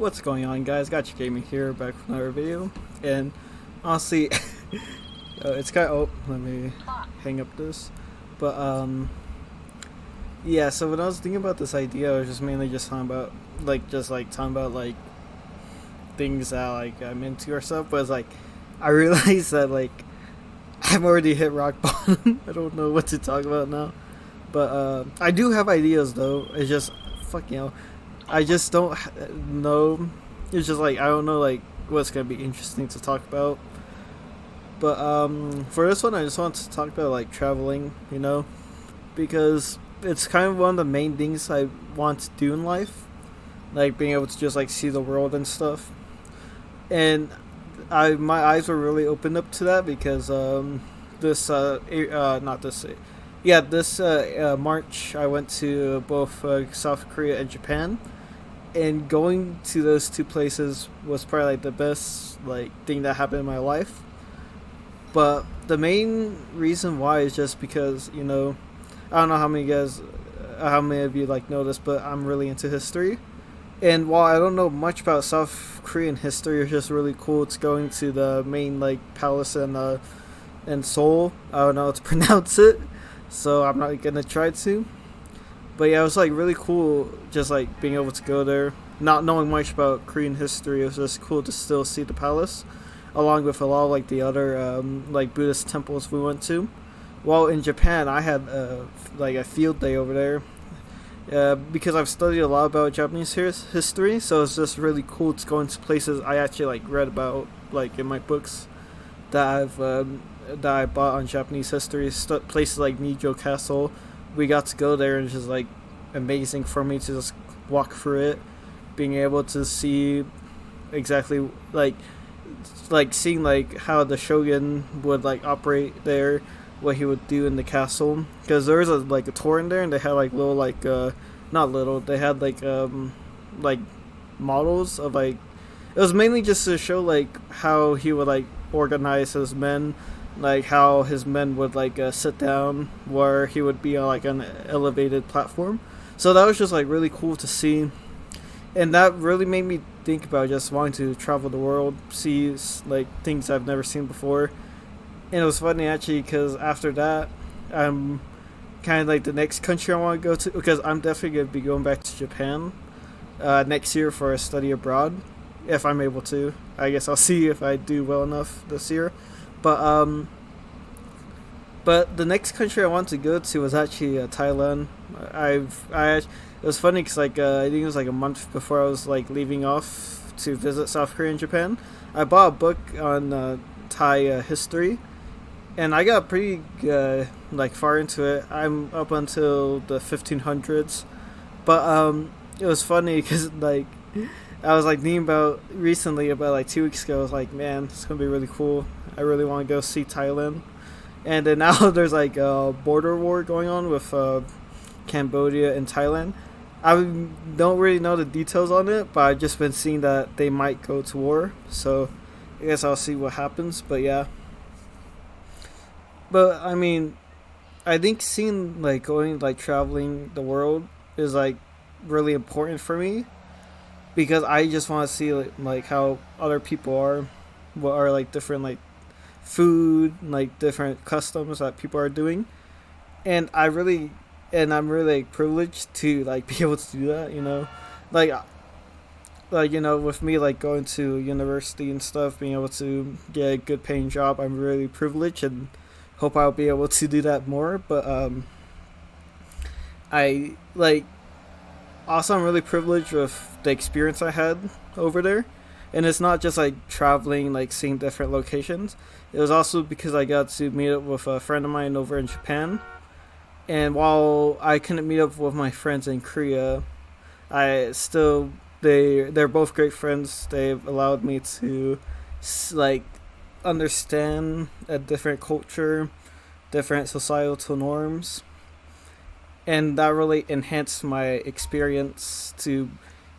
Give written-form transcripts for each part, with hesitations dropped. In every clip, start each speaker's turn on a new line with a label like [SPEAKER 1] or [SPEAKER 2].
[SPEAKER 1] What's going on, guys? Got you gaming here, back with another video. And honestly, it's kind of. Oh, let me hang up this. But yeah. So when I was thinking about this idea, I was just mainly just talking about like things that like I'm into or stuff. But it's like I realized that like I've already hit rock bottom. I don't know what to talk about now. But I do have ideas though. It's just I just don't know. It's just like I don't know like what's gonna be interesting to talk about. But for this one, I just want to talk about like traveling, because it's kind of one of the main things I want to do in life, like being able to just like see the world and stuff. And my eyes were really opened up to that because this not this yeah this March I went to both South Korea and Japan, and going to those two places was probably like the best like thing that happened in my life. But the main reason why is just because I don't know how many of you like know this, but I'm really into history. And while I don't know much about South Korean history, it's just really cool. It's going to the main like palace in Seoul. I don't know how to pronounce it, so I'm not gonna try to. But yeah, it was like really cool, just like being able to go there. Not knowing much about Korean history, it was just cool to still see the palace, along with a lot of like the other like Buddhist temples we went to. While in Japan, I had like a field day over there because I've studied a lot about Japanese history. So it's just really cool to go into places I actually like read about, like in my books that I bought on Japanese history. Places like Nijo Castle, we got to go there, and it's just like amazing for me to just walk through it, being able to see exactly like seeing like how the shogun would like operate there, what he would do in the castle. Because there was a tour in there, and they had like little not little, they had like models of like, it was mainly just to show like how he would like organize his men, like how his men would like sit down, where he would be on like an elevated platform. So that was just like really cool to see, and that really made me think about just wanting to travel the world, see like things I've never seen before. And it was funny actually because after that, I'm kind of like the next country I want to go to, because I'm definitely going to be going back to Japan next year for a study abroad, if I'm able to. I guess I'll see if I do well enough this year. But but the next country I want to go to was actually Thailand. It was funny because I think it was like a month before I was like leaving off to visit South Korea and Japan, I bought a book on Thai history, and I got pretty like far into it. I'm up until the 1500s, but it was funny because like I was like thinking about recently, about like 2 weeks ago. I was like, man, it's gonna be really cool. I really want to go see Thailand. And then now there's like a border war going on with Cambodia and Thailand. I don't really know the details on it, but I've just been seeing that they might go to war. So I guess I'll see what happens. But yeah. But I mean, I think seeing like going like traveling the world is like really important for me, because I just want to see like how other people are, what are like different like food, like different customs that people are doing. And I'm really like, privileged to like be able to do that, like with me like going to university and stuff, being able to get a good paying job. I'm really privileged and hope I'll be able to do that more. But I like also I'm really privileged with the experience I had over there. And it's not just like traveling, like seeing different locations. It was also because I got to meet up with a friend of mine over in Japan. And while I couldn't meet up with my friends in Korea, I still they're both great friends. They've allowed me to like understand a different culture, different societal norms, and that really enhanced my experience to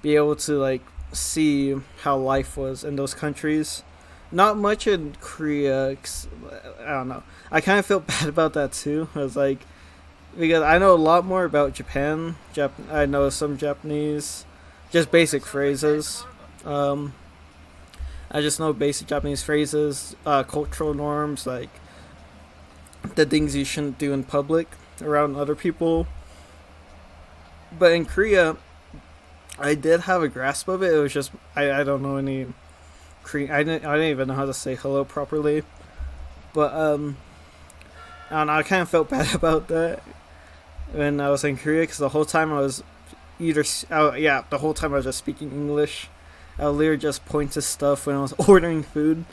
[SPEAKER 1] be able to like see how life was in those countries. Not much in Korea. 'Cause, I don't know. I kind of feel bad about that too. I was like, because I know a lot more about Japan. I know some Japanese, just basic phrases. Um, I just know basic Japanese phrases, cultural norms, like the things you shouldn't do in public around other people. But in Korea, I did have a grasp of it. It was just I don't know any Korean. I didn't even know how to say hello properly. But I don't know. I kind of felt bad about that when I was in Korea because the whole time I was the whole time I was just speaking English. I would literally just point to stuff when I was ordering food.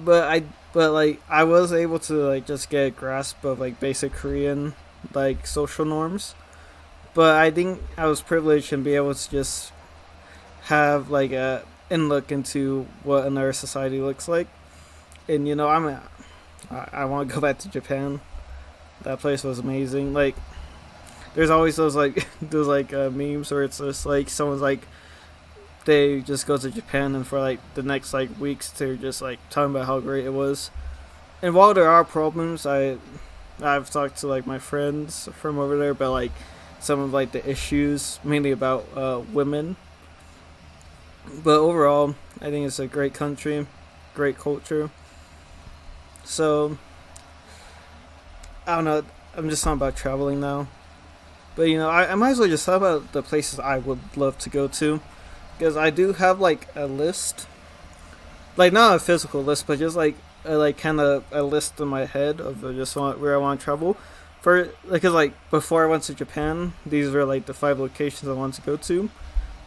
[SPEAKER 1] But like I was able to like just get a grasp of like basic Korean like social norms. But I think I was privileged and be able to just have like a in look into what another society looks like. And I want to go back to Japan. That place was amazing. Like there's always those like memes where it's just like someone's like they just go to Japan and for like the next like weeks they're just like talking about how great it was. And while there are problems, I've talked to like my friends from over there about like some of like the issues mainly about women. But overall, I think it's a great country, great culture. So I don't know. I'm just talking about traveling now. But I might as well just talk about the places I would love to go to, because I do have like a list, like not a physical list, but just like kind of a list in my head of where I want to travel. For because like before I went to Japan, these were like the 5 locations I want to go to.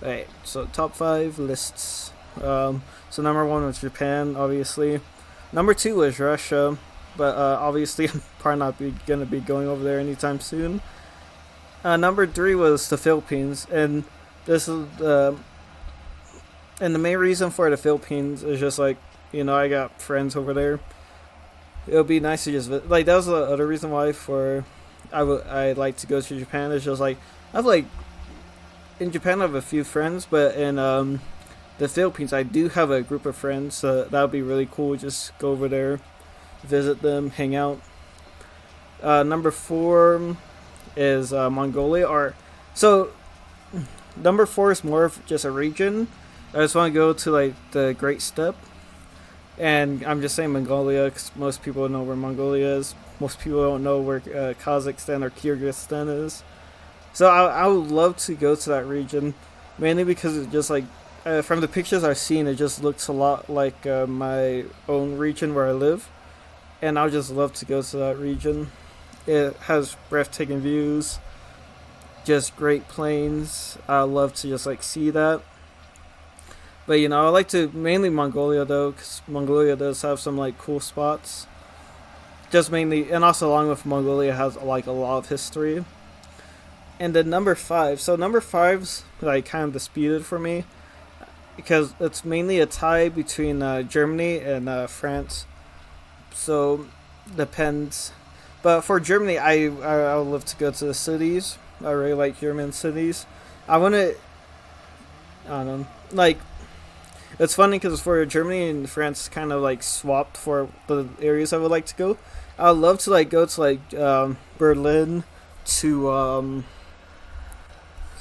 [SPEAKER 1] Right, so top 5 lists. So number 1 was Japan, obviously. Number 2 was Russia, but obviously I'm probably not gonna be going over there anytime soon. Number 3 was the Philippines, and this is and the main reason for the Philippines is just like I got friends over there. It would be nice to just like that was the other reason why I'd like to go to Japan. It's just like I've like in Japan I have a few friends, but in the Philippines I do have a group of friends, so that would be really cool. Just go over there, visit them, hang out. Number 4 is Mongolia. Number 4 is more of just a region. I just want to go to like the Great Steppe, and I'm just saying Mongolia because most people know where Mongolia is. Most people don't know where Kazakhstan or Kyrgyzstan is. So I would love to go to that region, mainly because it just like from the pictures I've seen, it just looks a lot like my own region where I live, and I would just love to go to that region. It has breathtaking views, just great plains. I love to just like see that. But I like to mainly Mongolia though, because Mongolia does have some like cool spots. Just mainly, and also along with Mongolia has like a lot of history. And then number 5, so number 5's like kind of disputed for me, because it's mainly a tie between Germany and France. So depends. But for Germany, I would love to go to the cities. I really like German cities. I want to. I don't know. Like, it's funny because for Germany and France, kind of like swapped for the areas I would like to go. I would love to like go to like Berlin, to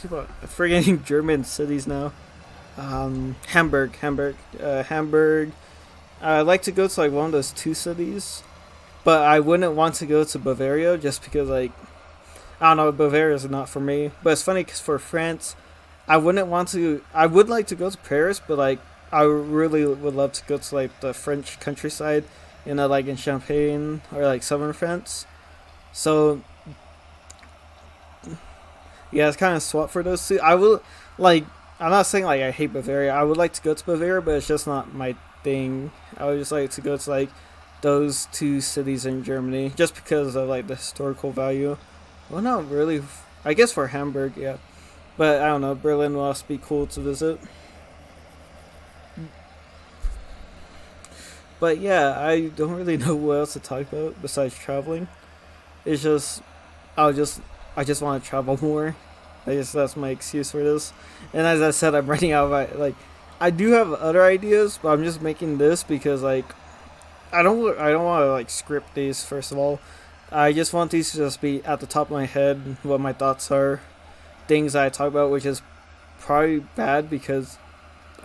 [SPEAKER 1] keep on forgetting German cities now. Hamburg. I'd like to go to like one of those 2 cities, but I wouldn't want to go to Bavaria just because like I don't know, Bavaria is not for me. But it's funny because for France, I wouldn't want to. I would like to go to Paris, but like I really would love to go to like the French countryside, like in Champagne or like southern France. So yeah, it's kind of swapped for those 2. I will like. I'm not saying like I hate Bavaria. I would like to go to Bavaria, but it's just not my thing. I would just like to go to like those 2 cities in Germany just because of like the historical value. Well, not really. I guess for Hamburg, yeah. But I don't know. Berlin will also be cool to visit. But yeah, I don't really know what else to talk about besides traveling. It's just, I just want to travel more. I guess that's my excuse for this. And as I said, I'm running out of like, I do have other ideas, but I'm just making this because like, I don't want to like script these. First of all, I just want these to just be at the top of my head, what my thoughts are, things I talk about, which is probably bad because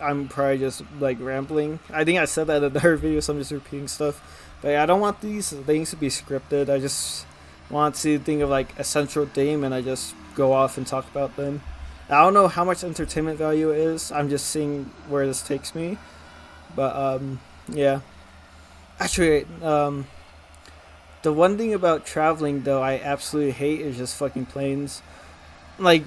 [SPEAKER 1] I'm probably just like rambling. I think I said that in the other video, so I'm just repeating stuff. But yeah, I don't want these things to be scripted. I just want to think of like a central theme, and I just go off and talk about them. I don't know how much entertainment value it is. I'm just seeing where this takes me. But yeah. Actually, the one thing about traveling though I absolutely hate is just fucking planes. Like,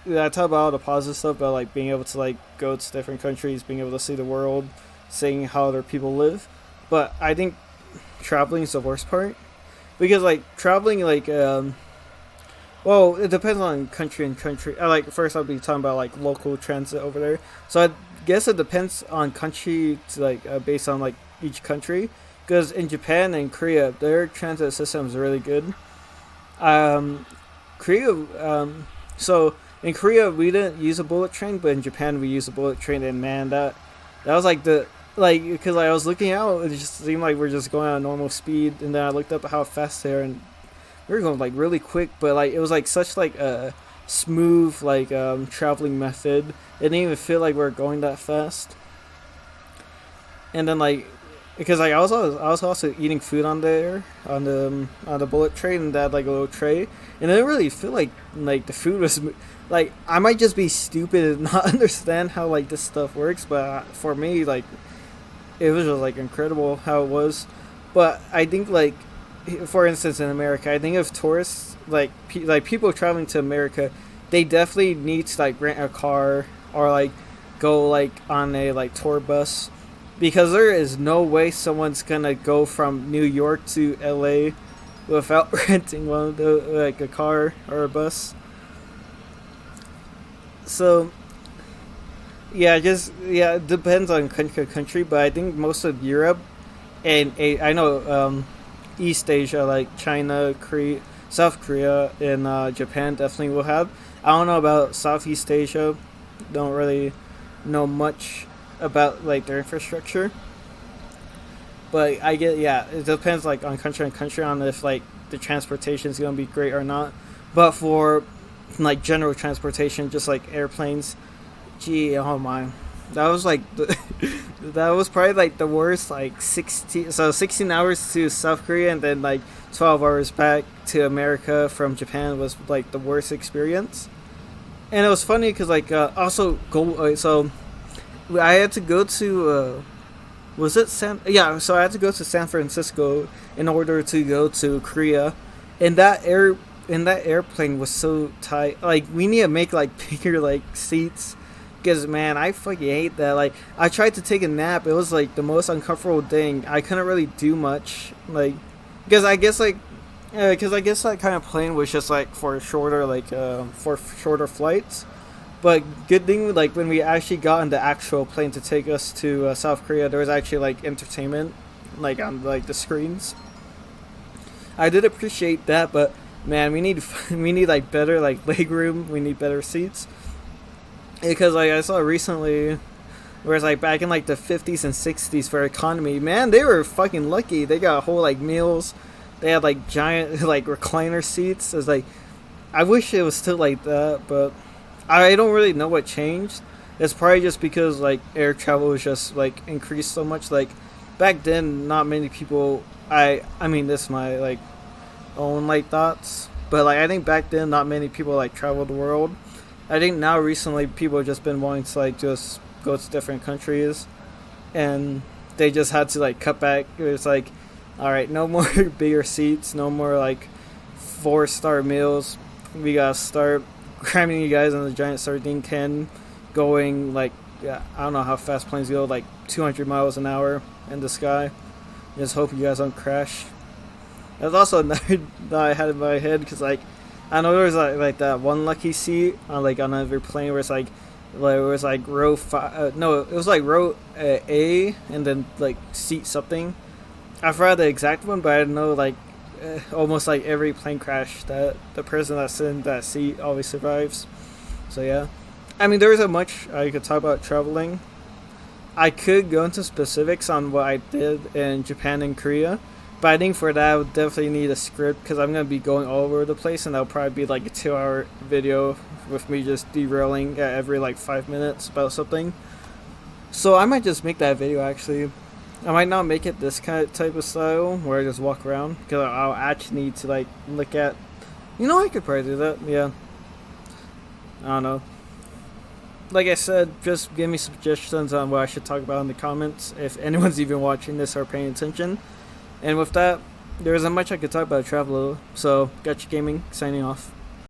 [SPEAKER 1] yeah, I talk about all the positive stuff about like being able to like go to different countries, being able to see the world, seeing how other people live. But I think traveling is the worst part because like traveling like well, it depends on country and country. Like first, I'll be talking about like local transit over there. So I guess it depends on country to like based on like each country. Because in Japan and Korea, their transit system is really good. Korea, so in Korea we didn't use a bullet train, but in Japan we used a bullet train, and man, that was like the like because I was looking out, it just seemed like we're just going at normal speed, and then I looked up how fast they are, and we were going like really quick, but like it was like such like a smooth like traveling method. It didn't even feel like we were going that fast. And then like because like I was also eating food on there on the bullet train, and they had like a little tray, and I didn't really feel like the food was like I might just be stupid and not understand how like this stuff works, but for me like it was just like incredible how it was. But I think like for instance in America, I think if tourists like like people traveling to America, they definitely need to like rent a car or like go like on a like tour bus because there is no way someone's gonna go from New York to LA without renting one of the like a car or a bus. So yeah, it depends on country to country, but I think most of Europe and I know East Asia like China, Korea, South Korea, and Japan definitely will have. I don't know about Southeast Asia. Don't really know much about like their infrastructure, but I get it depends like on country and country on if like the transportation is gonna be great or not. But for like general transportation, just like airplanes, gee, oh my, that was like that was probably like the worst. Like 16 hours to South Korea and then like 12 hours back to America from Japan was like the worst experience. And it was funny because like also go so I had to go to was it so I had to go to San Francisco in order to go to Korea, and that airplane was so tight. Like we need to make like bigger like seats, because man, I fucking hate that. Like I tried to take a nap, it was like the most uncomfortable thing. I couldn't really do much, like because I guess that kind of plane was just like for shorter flights. But good thing, like when we actually got on the actual plane to take us to South Korea, there was actually like entertainment, like on like the screens. I did appreciate that, but man, we need like better like leg room. We need better seats because like I saw recently, whereas like back in like the 50s and 60s for economy, man, they were fucking lucky. They got whole like meals. They had like giant like recliner seats. It was like I wish it was still like that, but I don't really know what changed. It's probably just because like air travel was just like increased so much. Like back then, not many people. I mean, this is my like own like thoughts, but like I think back then, not many people like traveled the world. I think now recently people have just been wanting to like just go to different countries, and they just had to like cut back. It was like, all right, no more bigger seats, no more like 4-star meals. We gotta start cramming you guys in the giant sardine can, going like I don't know how fast planes go, like 200 miles an hour in the sky. Just hope you guys don't crash. There's also another that I had in my head because like I know there was like that one lucky seat on like on every plane where it's like it was like row five. No, it was like row A and then like seat something. I forgot the exact one, but I know like almost like every plane crash that the person that's in that seat always survives. So yeah, I mean there isn't much I could talk about traveling. I could go into specifics on what I did in Japan and Korea, but I think for that I would definitely need a script because I'm gonna be going all over the place, and that'll probably be like a 2-hour video with me just derailing at every like 5 minutes about something. So I might just make that video actually. I might not make it this kind of type of style where I just walk around because I'll actually need to like look at. You know, I could probably do that. Yeah, I don't know. Like I said, just give me suggestions on what I should talk about in the comments if anyone's even watching this or paying attention. And with that, there isn't much I could talk about Traveler. So, Gotcha Gaming signing off.